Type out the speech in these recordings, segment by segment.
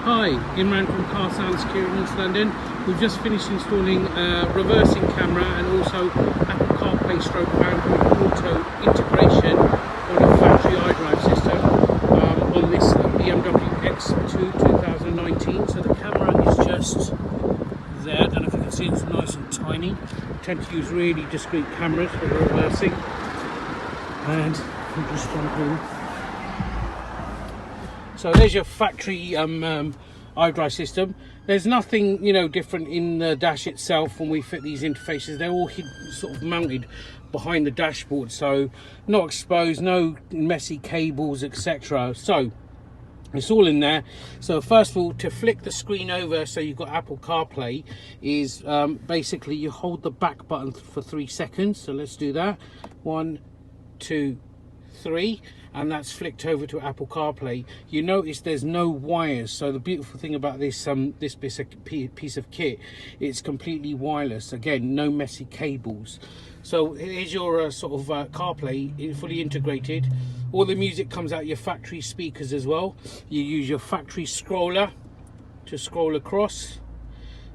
Hi, Imran from Car Sound Security in East London. We've just finished installing reversing camera and also Apple CarPlay stroke Android Auto integration on a factory iDrive system on this BMW X2 2019. So the camera is just there. I don't know if you can see, it's nice and tiny. I tend to use really discreet cameras for the reversing. And I'm just jumping. So there's your factory iDrive system. There's nothing, different in the dash itself when we fit these interfaces. They're all sort of mounted behind the dashboard, so not exposed, no messy cables, etc. So it's all in there. So first of all, to flick the screen over so you've got Apple CarPlay is basically you hold the back button for 3 seconds. So let's do that. 1, 2, 3, and that's flicked over to Apple CarPlay. You notice there's no wires, so the beautiful thing about this this piece of kit, it's completely wireless. Again, no messy cables. So here's your sort of CarPlay fully integrated. All the music comes out your factory speakers as well. You use your factory scroller to scroll across.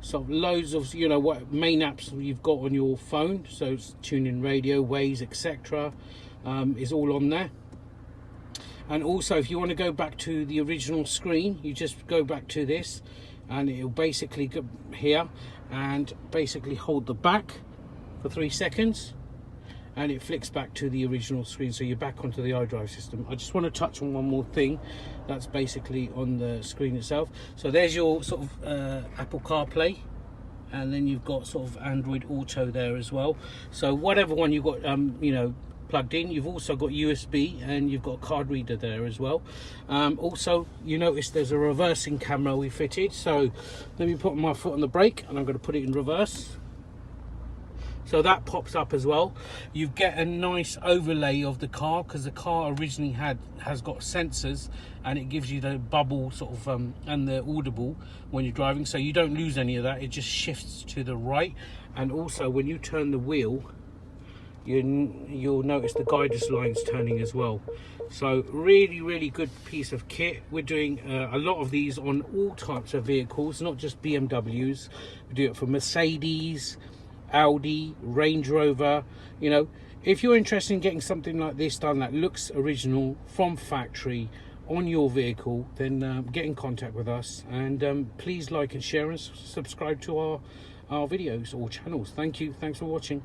So loads of what main apps you've got on your phone, so it's TuneIn Radio, Waze, etc. Is all on there. And also, if you want to go back to the original screen, you just go back to this and it'll basically go here and basically hold the back for 3 seconds and it flicks back to the original screen, so you're back onto the iDrive system. I just want to touch on one more thing that's basically on the screen itself. So there's your sort of Apple CarPlay, and then you've got sort of Android Auto there as well. So whatever one you've got plugged in, you've also got USB and you've got a card reader there as well. Also, you notice there's a reversing camera we fitted, so let me put my foot on the brake and I'm going to put it in reverse. So that pops up as well. You get a nice overlay of the car, because the car originally has got sensors, and it gives you the bubble sort of and the audible when you're driving, so you don't lose any of that. It just shifts to the right. And also when you turn the wheel, you'll notice the guidance lines turning as well. So really good piece of kit. We're doing a lot of these on all types of vehicles, not just BMWs. We do it for Mercedes, Audi, Range Rover. If you're interested in getting something like this done that looks original from factory on your vehicle, then get in contact with us, and please like and share and subscribe to our videos or channels. Thanks for watching.